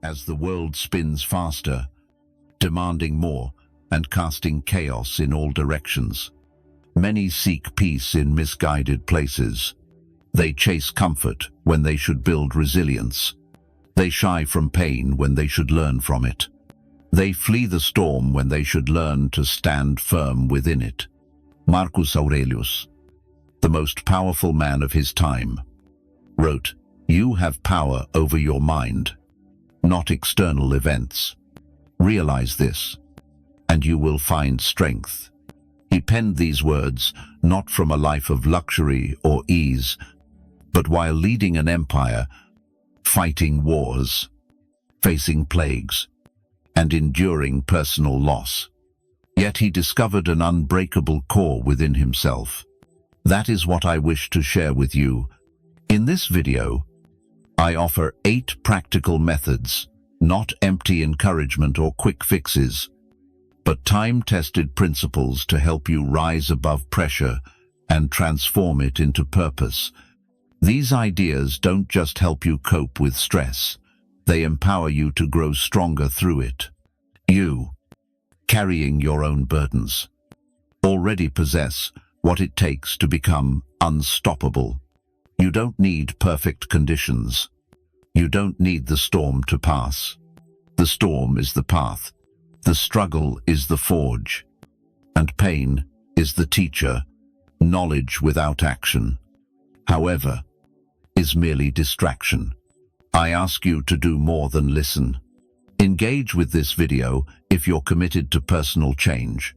As the world spins faster, demanding more and casting chaos in all directions, many seek peace in misguided places. They chase comfort when they should build resilience. They shy from pain when they should learn from it. They flee the storm when they should learn to stand firm within it. Marcus Aurelius, the most powerful man of his time, wrote, "You have power over your mind, not external events. Realize this, and you will find strength." He penned these words not from a life of luxury or ease, but while leading an empire, fighting wars, facing plagues, and enduring personal loss. Yet he discovered an unbreakable core within himself. That is what I wish to share with you. In this video, I offer 8 practical methods, not empty encouragement or quick fixes, but time-tested principles to help you rise above pressure and transform it into purpose. These ideas don't just help you cope with stress, they empower you to grow stronger through it. You, carrying your own burdens, already possess what it takes to become unstoppable. You don't need perfect conditions. You don't need the storm to pass. The storm is the path. The struggle is the forge. And pain is the teacher. Knowledge without action, however, is merely distraction. I ask you to do more than listen. Engage with this video if you're committed to personal change.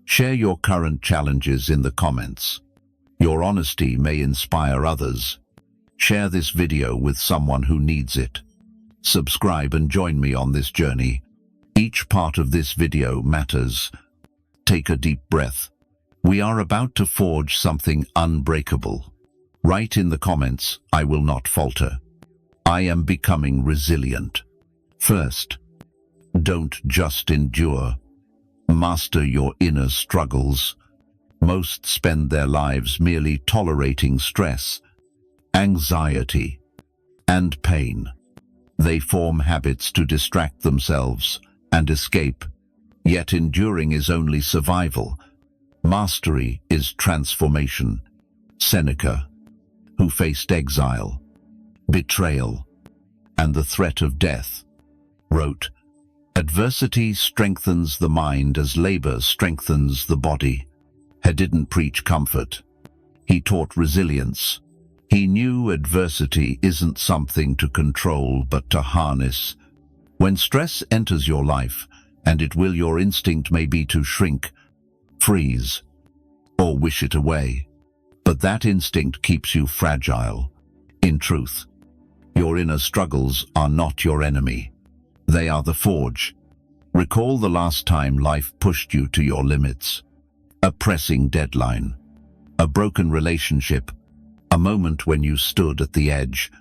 Share your current challenges in the comments. Your honesty may inspire others. Share this video with someone who needs it. Subscribe and join me on this journey. Each part of this video matters. Take a deep breath. We are about to forge something unbreakable. Write in the comments, "I will not falter. I am becoming resilient." First, don't just endure. Master your inner struggles. Most spend their lives merely tolerating stress, anxiety, and pain. They form habits to distract themselves and escape, yet enduring is only survival. Mastery is transformation. Seneca, who faced exile, betrayal, and the threat of death, wrote, "Adversity strengthens the mind as labor strengthens the body." He didn't preach comfort. He taught resilience. He knew adversity isn't something to control but to harness. When stress enters your life, and it will, your instinct may be to shrink, freeze, or wish it away. But that instinct keeps you fragile. In truth, your inner struggles are not your enemy. They are the forge. Recall the last time life pushed you to your limits. A pressing deadline, a broken relationship, a moment when you stood at the edge.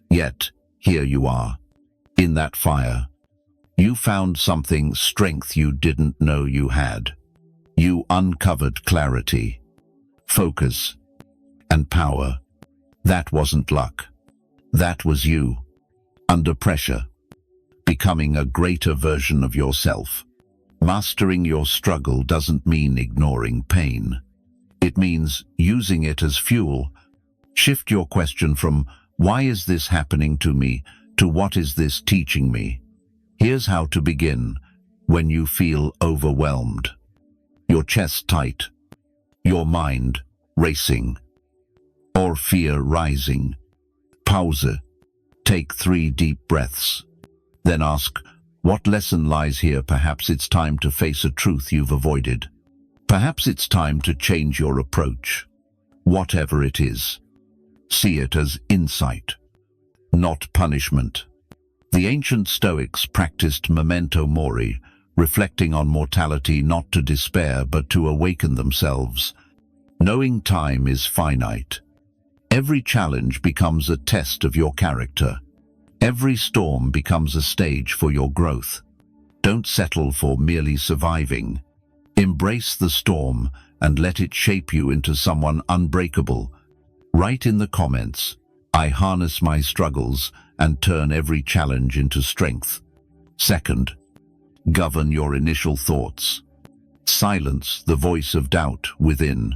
Yet, here you are, in that fire. You found something, strength you didn't know you had. You uncovered clarity, focus, and power. That wasn't luck. That was you, under pressure, becoming a greater version of yourself. Mastering your struggle doesn't mean ignoring pain. It means using it as fuel. Shift your question from, "Why is this happening to me?" to "What is this teaching me?" Here's how to begin. When you feel overwhelmed, your chest tight, your mind racing, or fear rising, pause. Take 3 deep breaths. Then ask, what lesson lies here? Perhaps it's time to face a truth you've avoided. Perhaps it's time to change your approach. Whatever it is, see it as insight, not punishment. The ancient Stoics practiced memento mori, reflecting on mortality not to despair but to awaken themselves. Knowing time is finite. Every challenge becomes a test of your character. Every storm becomes a stage for your growth. Don't settle for merely surviving. Embrace the storm and let it shape you into someone unbreakable. Write in the comments, "I harness my struggles and turn every challenge into strength. Second, govern your initial thoughts. Silence the voice of doubt within.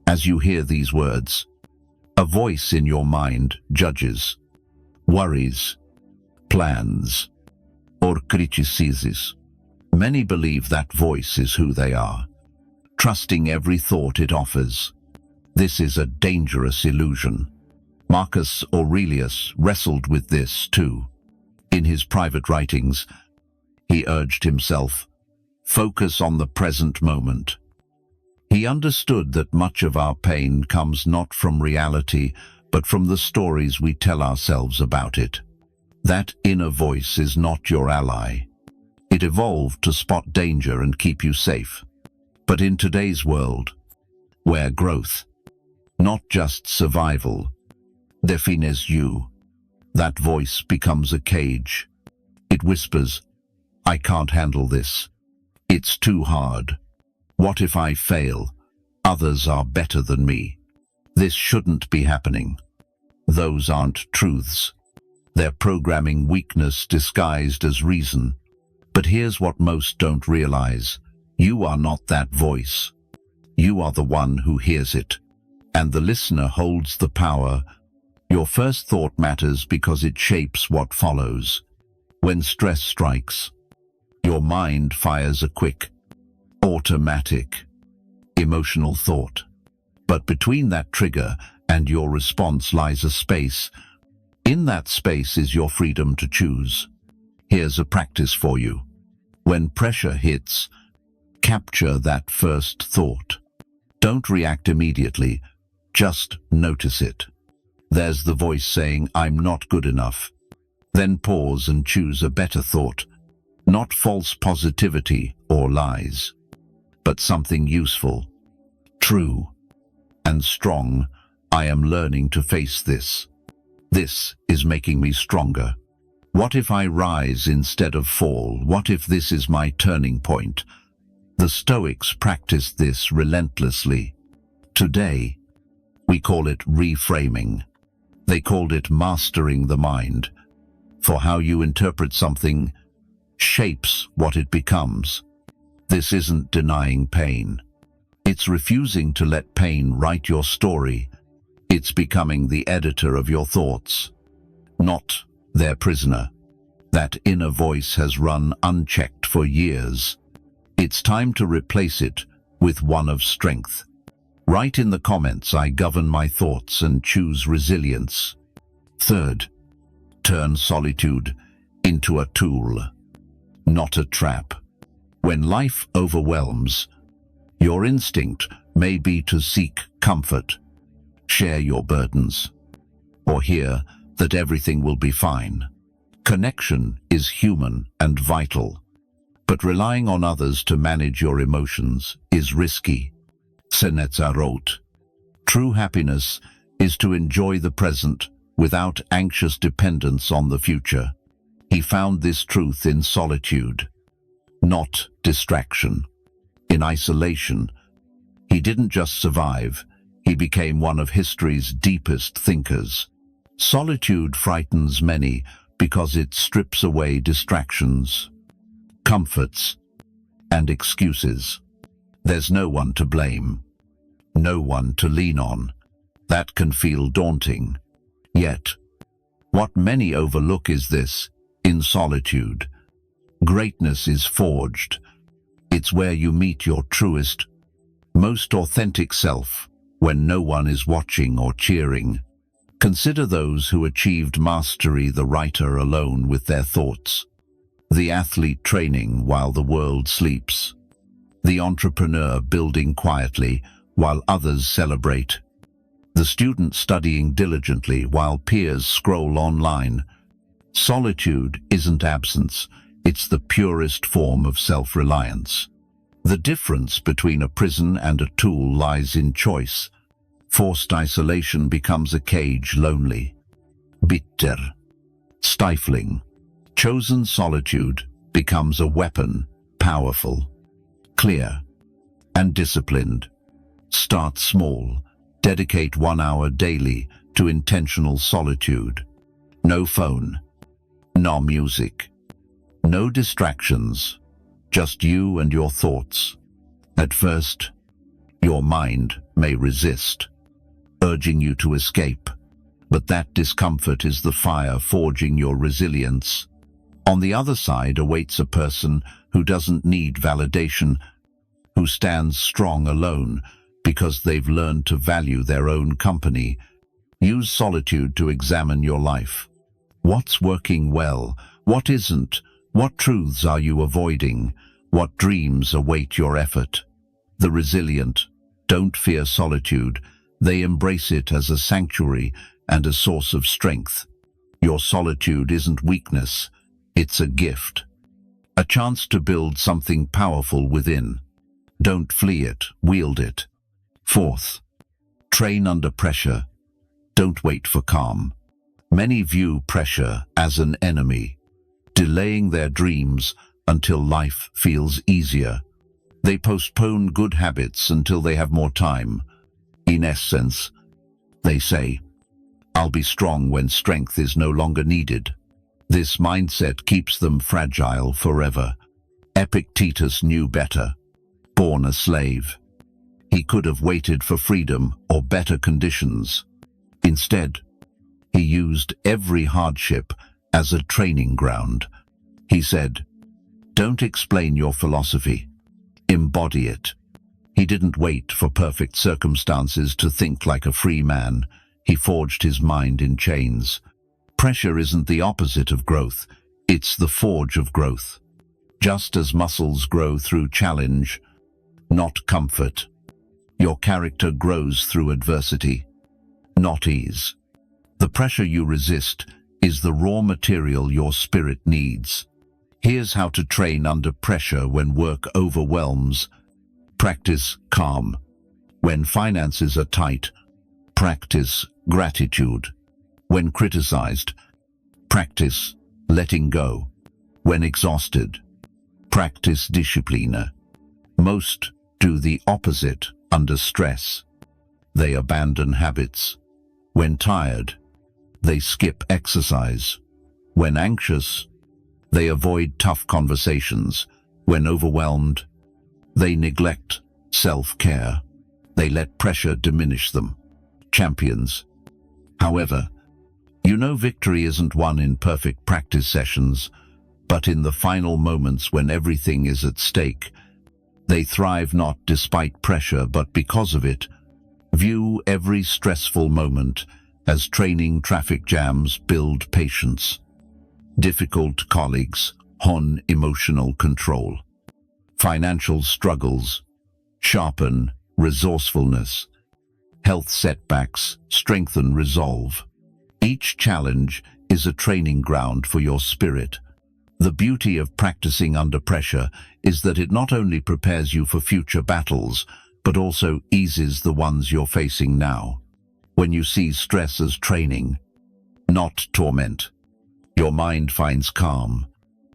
As you hear these words, a voice in your mind judges, worries, plans, or criticizes. Many believe that voice is who they are, trusting every thought it offers. This is a dangerous illusion. Marcus Aurelius wrestled with this too. In his private writings, he urged himself, focus on the present moment. He understood that much of our pain comes not from reality, but from the stories we tell ourselves about it. That inner voice is not your ally. It evolved to spot danger and keep you safe. But in today's world, where growth, not just survival, defines you, that voice becomes a cage. It whispers, I can't handle this. It's too hard. What if I fail? Others are better than me. This shouldn't be happening. Those aren't truths. They're programming weakness disguised as reason. But here's what most don't realize. You are not that voice. You are the one who hears it. And the listener holds the power. Your first thought matters because it shapes what follows. When stress strikes, your mind fires a quick, automatic, emotional thought. But between that trigger and your response lies a space. In that space is your freedom to choose. Here's a practice for you. When pressure hits, capture that first thought. Don't react immediately, just notice it. There's the voice saying, I'm not good enough. Then pause and choose a better thought. Not false positivity or lies, but something useful, true, and strong. I am learning to face this. This is making me stronger. What if I rise instead of fall? What if this is my turning point? The Stoics practiced this relentlessly. Today, we call it reframing. They called it mastering the mind. For how you interpret something shapes what it becomes. This isn't denying pain. It's refusing to let pain write your story. It's becoming the editor of your thoughts, not their prisoner. That inner voice has run unchecked for years. It's time to replace it with one of strength. Write in the comments, I govern my thoughts and choose resilience. Third, turn solitude into a tool, not a trap. When life overwhelms, your instinct may be to seek comfort, share your burdens, or hear that everything will be fine. Connection is human and vital, but relying on others to manage your emotions is risky. Seneca wrote, true happiness is to enjoy the present without anxious dependence on the future. He found this truth in solitude, not distraction. In isolation, he didn't just survive, he became one of history's deepest thinkers. Solitude frightens many because it strips away distractions, comforts, and excuses. There's no one to blame, no one to lean on. That can feel daunting. Yet, what many overlook is this: in solitude, greatness is forged. It's where you meet your truest, most authentic self, when no one is watching or cheering. Consider those who achieved mastery: the writer alone with their thoughts, the athlete training while the world sleeps, the entrepreneur building quietly while others celebrate, the student studying diligently while peers scroll online. Solitude isn't absence, it's the purest form of self-reliance. The difference between a prison and a tool lies in choice. Forced isolation becomes a cage, lonely, bitter, stifling. Chosen solitude becomes a weapon, powerful, clear, and disciplined. Start small. Dedicate 1 hour daily to intentional solitude. No phone, No music. No distractions. Just you and your thoughts. At first, your mind may resist, urging you to escape, but that discomfort is the fire forging your resilience. On the other side awaits a person who doesn't need validation, who stands strong alone because they've learned to value their own company. Use solitude to examine your life. What's working well? What isn't? What truths are you avoiding? What dreams await your effort? The resilient don't fear solitude. They embrace it as a sanctuary and a source of strength. Your solitude isn't weakness, it's a gift. A chance to build something powerful within. Don't flee it, wield it. Fourth, train under pressure. Don't wait for calm. Many view pressure as an enemy, delaying their dreams until life feels easier. They postpone good habits until they have more time. In essence, they say, "I'll be strong when strength is no longer needed." This mindset keeps them fragile forever. Epictetus knew better. Born a slave, he could have waited for freedom or better conditions. Instead, he used every hardship as a training ground. He said, "Don't explain your philosophy. Embody it." He didn't wait for perfect circumstances to think like a free man. He forged his mind in chains. Pressure isn't the opposite of growth. It's the forge of growth. Just as muscles grow through challenge, not comfort, your character grows through adversity, not ease. The pressure you resist is the raw material your spirit needs. Here's how to train under pressure when work overwhelms. Practice calm. When finances are tight, practice gratitude. When criticized, practice letting go. When exhausted, practice disciplina. Most do the opposite under stress. They abandon habits. When tired, they skip exercise. When anxious, they avoid tough conversations. When overwhelmed, they neglect self-care. They let pressure diminish them. Champions. However, you know victory isn't won in perfect practice sessions, but in the final moments when everything is at stake. They thrive not despite pressure, but because of it. View every stressful moment as training. Traffic jams build patience. Difficult colleagues hone emotional control. Financial struggles sharpen resourcefulness. Health setbacks strengthen resolve. Each challenge is a training ground for your spirit. The beauty of practicing under pressure is that it not only prepares you for future battles, but also eases the ones you're facing now. When you see stress as training, not torment, your mind finds calm.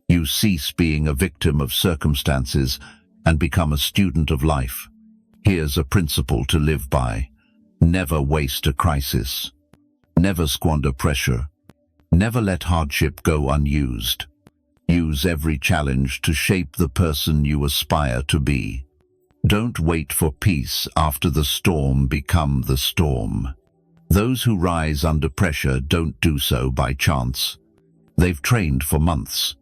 You cease being a victim of circumstances and become a student of life. Here's a principle to live by. Never waste a crisis. Never squander pressure. Never let hardship go unused. Use every challenge to shape the person you aspire to be. Don't wait for peace after the storm. Become the storm. Those who rise under pressure don't do so by chance. They've trained for months,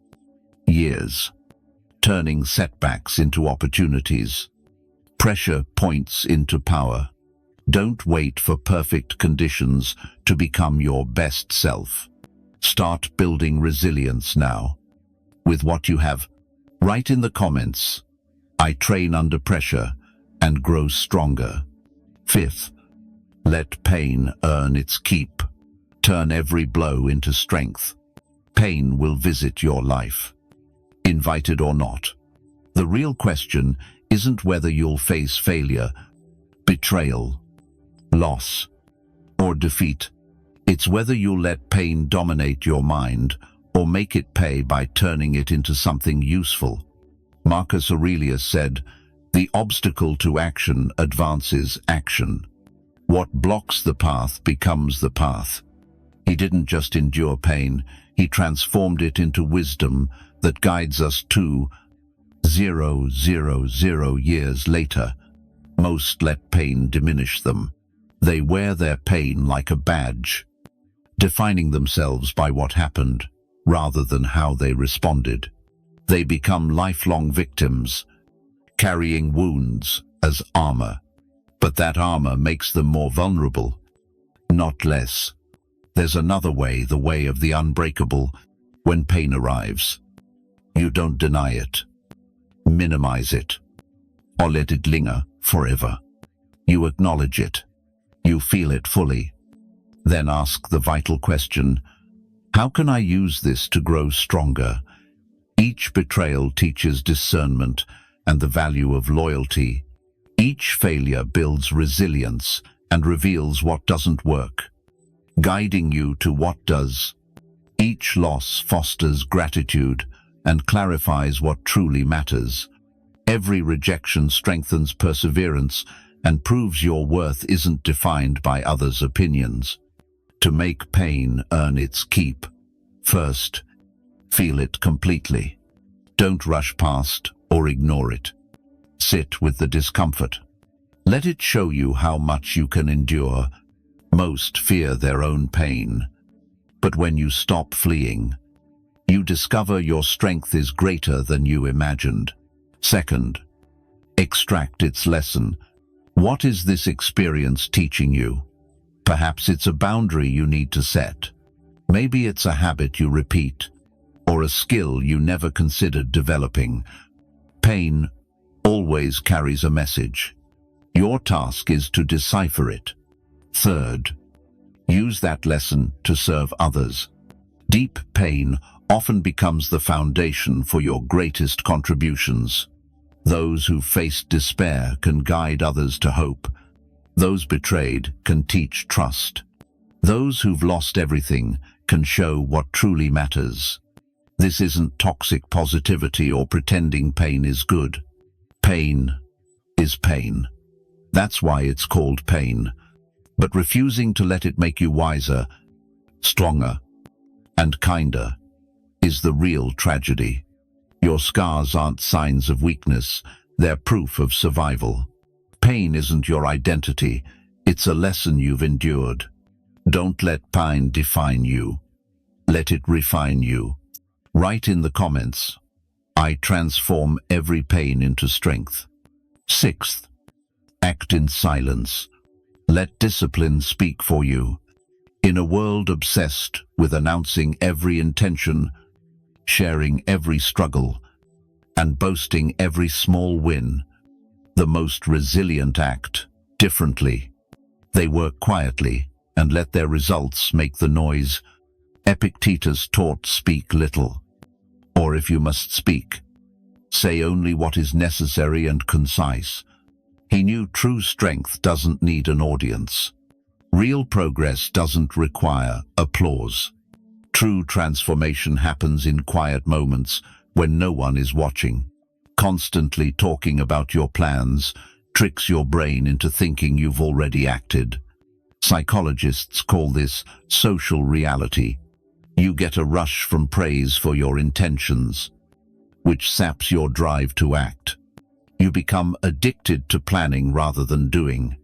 years, turning setbacks into opportunities. Pressure points into power. Don't wait for perfect conditions to become your best self. Start building resilience now. With what you have, write in the comments, "I train under pressure and grow stronger." Fifth, let pain earn its keep. Turn every blow into strength. Pain will visit your life, invited or not. The real question isn't whether you'll face failure, betrayal, loss, or defeat. It's whether you'll let pain dominate your mind or make it pay by turning it into something useful. Marcus Aurelius said, "The obstacle to action advances action. What blocks the path becomes the path." He didn't just endure pain, He transformed it into wisdom that guides us to 000 years later. Most let pain diminish them. They wear their pain like a badge, defining themselves by what happened rather than how they responded. They become lifelong victims, carrying wounds as armor. But that armor makes them more vulnerable, not less. There's another way, the way of the unbreakable. When pain arrives, you don't deny it, minimize it, or let it linger forever. You acknowledge it. You feel it fully. Then ask the vital question, how can I use this to grow stronger? Each betrayal teaches discernment and the value of loyalty. Each failure builds resilience and reveals what doesn't work, guiding you to what does. Each loss fosters gratitude and clarifies what truly matters. Every rejection strengthens perseverance and proves your worth isn't defined by others' opinions. To make pain earn its keep, first, feel it completely. Don't rush past or ignore it. Sit with the discomfort. Let it show you how much you can endure. Most fear their own pain. But when you stop fleeing, you discover your strength is greater than you imagined. Second, extract its lesson. What is this experience teaching you? Perhaps it's a boundary you need to set. Maybe it's a habit you repeat, or a skill you never considered developing. Pain always carries a message. Your task is to decipher it. Third, use that lesson to serve others. Deep pain often becomes the foundation for your greatest contributions. Those who faced despair can guide others to hope. Those betrayed can teach trust. Those who've lost everything can show what truly matters. This isn't toxic positivity or pretending pain is good. Pain is pain. That's why it's called pain. But refusing to let it make you wiser, stronger, and kinder is the real tragedy. Your scars aren't signs of weakness, they're proof of survival. Pain isn't your identity, it's a lesson you've endured. Don't let pain define you. Let it refine you. Write in the comments, I transform every pain into strength. Sixth, act in silence. Let discipline speak for you. In a world obsessed with announcing every intention, sharing every struggle, and boasting every small win, the most resilient act differently. They work quietly and let their results make the noise. Epictetus taught speak little, or if you must speak, say only what is necessary and concise. He knew true strength doesn't need an audience. Real progress doesn't require applause. True transformation happens in quiet moments when no one is watching. Constantly talking about your plans tricks your brain into thinking you've already acted. Psychologists call this social reality. You get a rush from praise for your intentions, which saps your drive to act. You become addicted to planning rather than doing.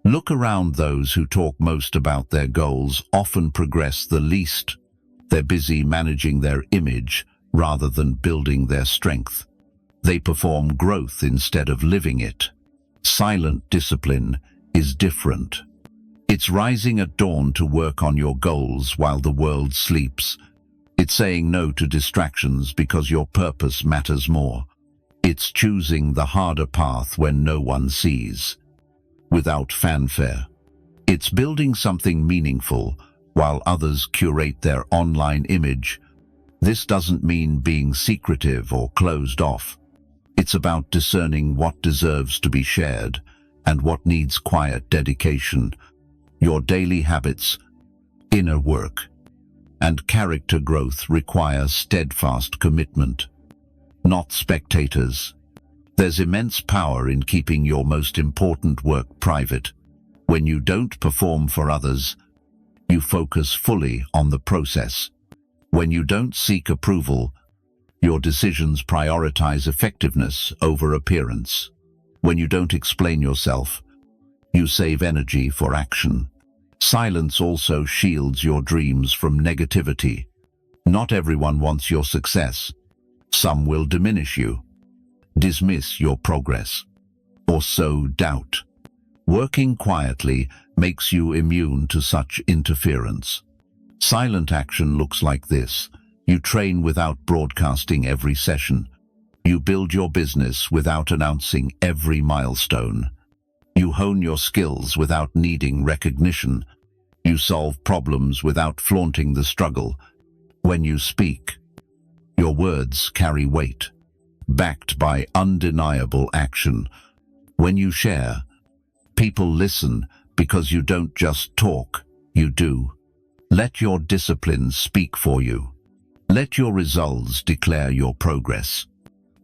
Look around. Those who talk most about their goals often progress the least. They're busy managing their image rather than building their strength. They perform growth instead of living it. Silent discipline is different. It's rising at dawn to work on your goals while the world sleeps. It's saying no to distractions because your purpose matters more. It's choosing the harder path when no one sees, without fanfare. It's building something meaningful while others curate their online image. This doesn't mean being secretive or closed off. It's about discerning what deserves to be shared and what needs quiet dedication. Your daily habits, inner work, and character growth require steadfast commitment, not spectators. There's immense power in keeping your most important work private. When you don't perform for others, you focus fully on the process. When you don't seek approval, your decisions prioritize effectiveness over appearance. When you don't explain yourself, you save energy for action. Silence also shields your dreams from negativity. Not everyone wants your success. Some will diminish you, dismiss your progress, or sow doubt. Working quietly makes you immune to such interference. Silent action looks like this. You train without broadcasting every session. You build your business without announcing every milestone. You hone your skills without needing recognition. You solve problems without flaunting the struggle. When you speak, your words carry weight, backed by undeniable action. When you share, people listen because you don't just talk, you do. Let your discipline speak for you. Let your results declare your progress.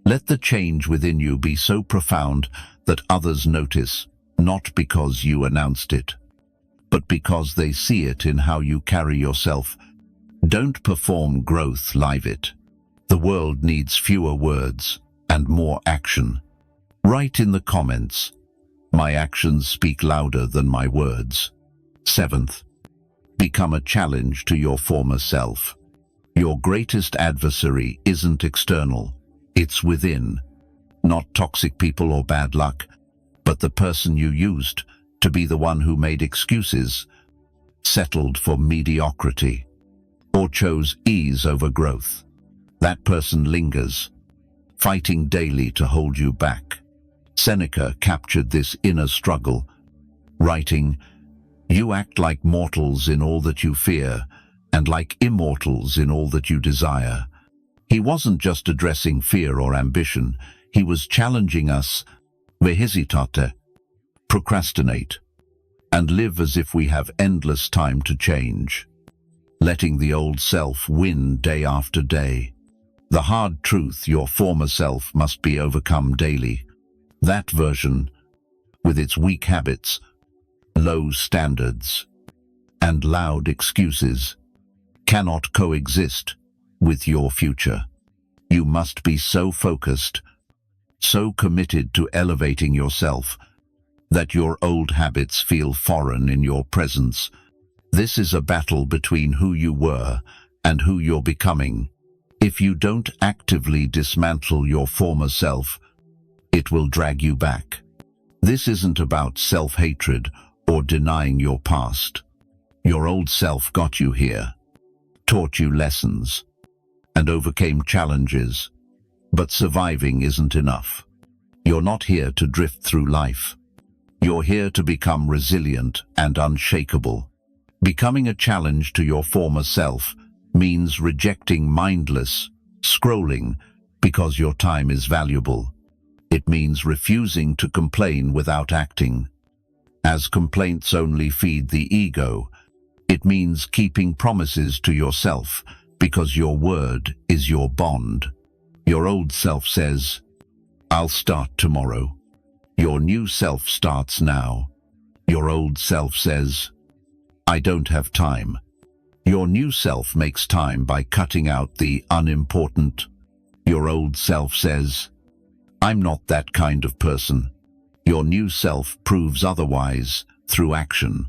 Let the change within you be so profound that others notice, not because you announced it, but because they see it in how you carry yourself. Don't perform growth, live it. The world needs fewer words and more action. Write in the comments, "My actions speak louder than my words." 7th, become a challenge to your former self. Your greatest adversary isn't external, it's within. Not toxic people or bad luck, but the person you used to be the one who made excuses, settled for mediocrity, or chose ease over growth. That person lingers, fighting daily to hold you back. Seneca captured this inner struggle, writing, "You act like mortals in all that you fear, and like immortals in all that you desire." He wasn't just addressing fear or ambition, he was challenging us, "Vehesitate, procrastinate, and live as if we have endless time to change." Letting the old self win day after day. The hard truth, your former self must be overcome daily. That version, with its weak habits, low standards, and loud excuses, cannot coexist with your future. You must be so focused, so committed to elevating yourself, that your old habits feel foreign in your presence. This is a battle between who you were and who you're becoming. If you don't actively dismantle your former self, it will drag you back. This isn't about self-hatred or denying your past. Your old self got you here, taught you lessons, and overcame challenges. But surviving isn't enough. You're not here to drift through life. You're here to become resilient and unshakable. Becoming a challenge to your former self means rejecting mindless scrolling because your time is valuable. It means refusing to complain without acting, as complaints only feed the ego. It means keeping promises to yourself because your word is your bond. Your old self says, "I'll start tomorrow." Your new self starts now. Your old self says, "I don't have time." Your new self makes time by cutting out the unimportant. Your old self says, "I'm not that kind of person." Your new self proves otherwise through action.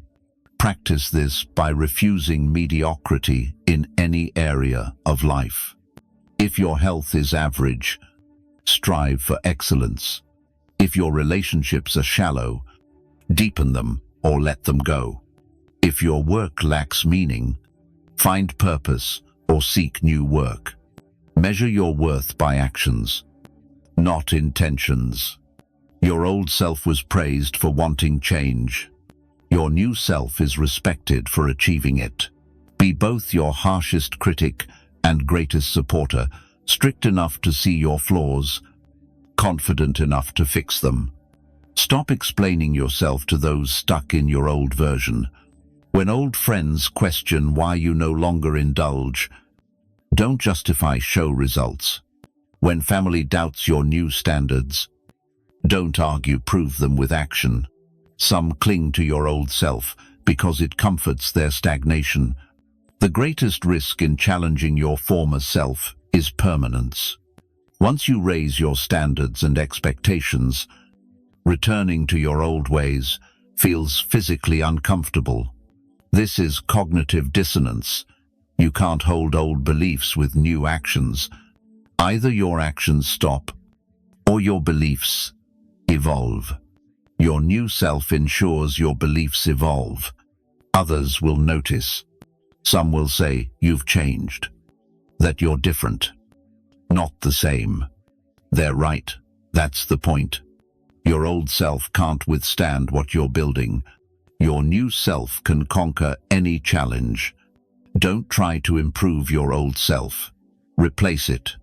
Practice this by refusing mediocrity in any area of life. If your health is average, strive for excellence. If your relationships are shallow, deepen them or let them go. If your work lacks meaning, find purpose or seek new work. Measure your worth by actions, not intentions. Your old self was praised for wanting change. Your new self is respected for achieving it. Be both your harshest critic and greatest supporter, strict enough to see your flaws, confident enough to fix them. Stop explaining yourself to those stuck in your old version. When old friends question why you no longer indulge, don't justify show results. When family doubts your new standards, don't argue, prove them with action. Some cling to your old self because it comforts their stagnation. The greatest risk in challenging your former self is permanence. Once you raise your standards and expectations, returning to your old ways feels physically uncomfortable. This is cognitive dissonance. You can't hold old beliefs with new actions. Either your actions stop, or your beliefs evolve. Your new self ensures your beliefs evolve. Others will notice. Some will say you've changed, that you're different, not the same. They're right. That's the point. Your old self can't withstand what you're building. Your new self can conquer any challenge. Don't try to improve your old self. Replace it.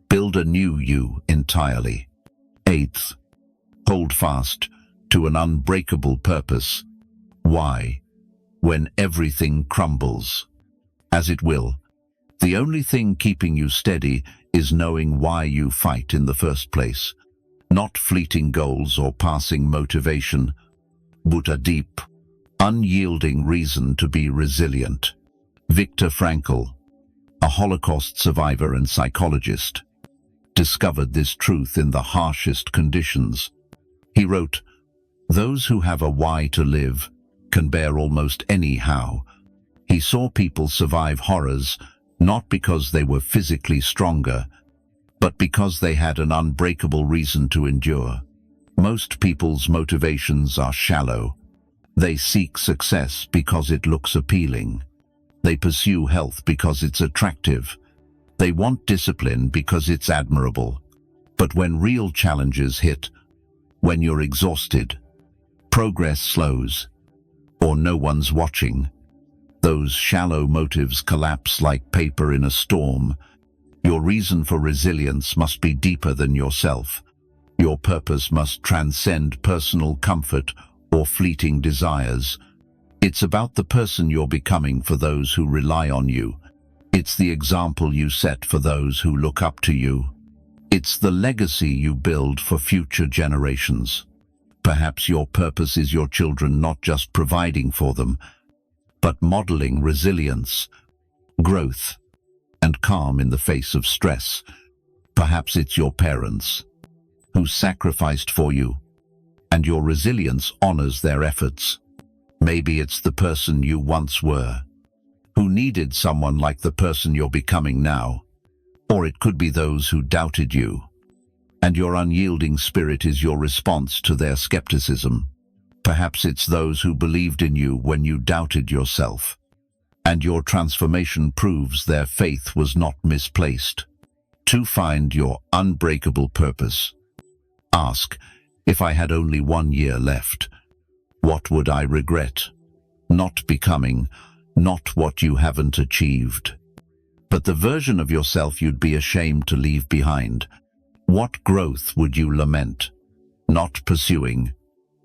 Build a new you entirely. Eighth, hold fast to an unbreakable purpose. Why? When everything crumbles, as it will, the only thing keeping you steady is knowing why you fight in the first place. Not fleeting goals or passing motivation, but a deep, unyielding reason to be resilient. Viktor Frankl, a Holocaust survivor and psychologist, discovered this truth in the harshest conditions. He wrote, "Those who have a why to live can bear almost any how." He saw people survive horrors not because they were physically stronger, but because they had an unbreakable reason to endure. Most people's motivations are shallow. They seek success because it looks appealing. They pursue health because it's attractive. They want discipline because it's admirable. But when real challenges hit, when you're exhausted, progress slows, or no one's watching, those shallow motives collapse like paper in a storm. Your reason for resilience must be deeper than yourself. Your purpose must transcend personal comfort or fleeting desires. It's about the person you're becoming for those who rely on you. It's the example you set for those who look up to you. It's the legacy you build for future generations. Perhaps your purpose is your children, not just providing for them, but modeling resilience, growth, and calm in the face of stress. Perhaps it's your parents, who sacrificed for you, and your resilience honors their efforts. Maybe it's the person you once were, who needed someone like the person you're becoming now. Or it could be those who doubted you, and your unyielding spirit is your response to their skepticism. Perhaps it's those who believed in you when you doubted yourself, and your transformation proves their faith was not misplaced. To find your unbreakable purpose, ask, if I had only 1 year left, what would I regret? Not becoming, not what you haven't achieved, but the version of yourself you'd be ashamed to leave behind. What growth would you lament? Not pursuing.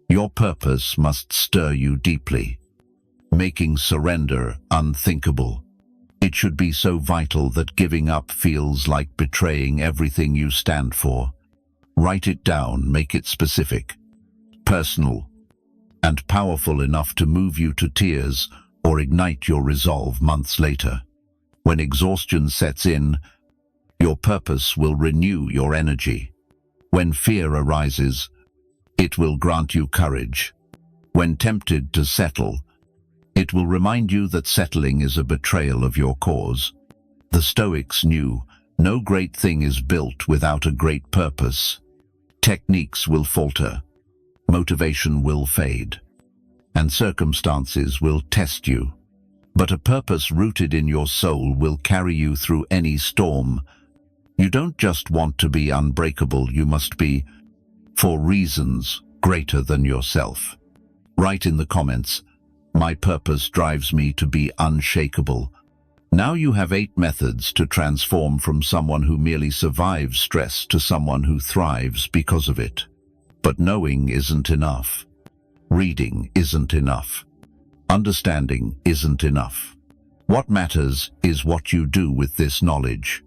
Your purpose must stir you deeply, making surrender unthinkable. It should be so vital that giving up feels like betraying everything you stand for. Write it down, make it specific, personal, and powerful enough to move you to tears or ignite your resolve months later. When exhaustion sets in, your purpose will renew your energy. When fear arises, it will grant you courage. When tempted to settle, it will remind you that settling is a betrayal of your cause. The Stoics knew no great thing is built without a great purpose. Techniques will falter, motivation will fade, and circumstances will test you. But a purpose rooted in your soul will carry you through any storm. You don't just want to be unbreakable, you must be for reasons greater than yourself. Write in the comments, "My purpose drives me to be unshakable." Now you have 8 methods to transform from someone who merely survives stress to someone who thrives because of it. But knowing isn't enough. Reading isn't enough. Understanding isn't enough. What matters is what you do with this knowledge.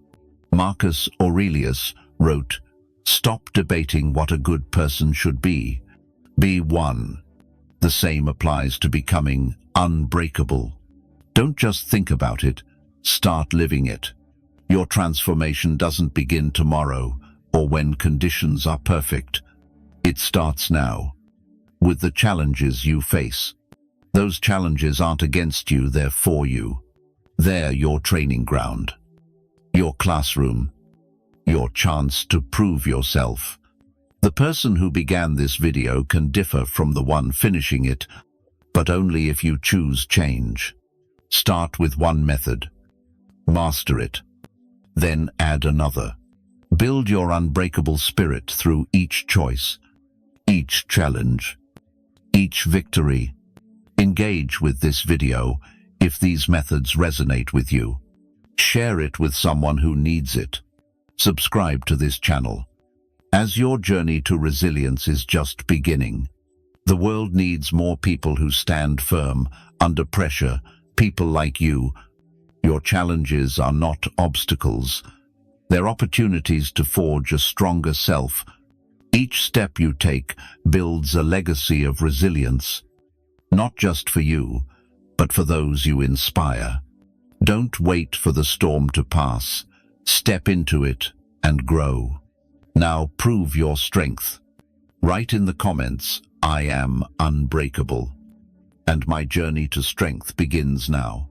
Marcus Aurelius wrote, "Stop debating what a good person should be. Be one." The same applies to becoming unbreakable. Don't just think about it, start living it. Your transformation doesn't begin tomorrow or when conditions are perfect. It starts now, with the challenges you face. Those challenges aren't against you, they're for you. They're your training ground, your classroom, your chance to prove yourself. The person who began this video can differ from the one finishing it, but only if you choose change. Start with one method. Master it. Then add another. Build your unbreakable spirit through each choice, each challenge, each victory. Engage with this video if these methods resonate with you. Share it with someone who needs it. Subscribe to this channel, as your journey to resilience is just beginning. The world needs more people who stand firm under pressure, people like you. Your challenges are not obstacles. They're opportunities to forge a stronger self. Each step you take builds a legacy of resilience, not just for you, but for those you inspire. Don't wait for the storm to pass. Step into it and grow. Now prove your strength. Write in the comments, "I am unbreakable," and my journey to strength begins now.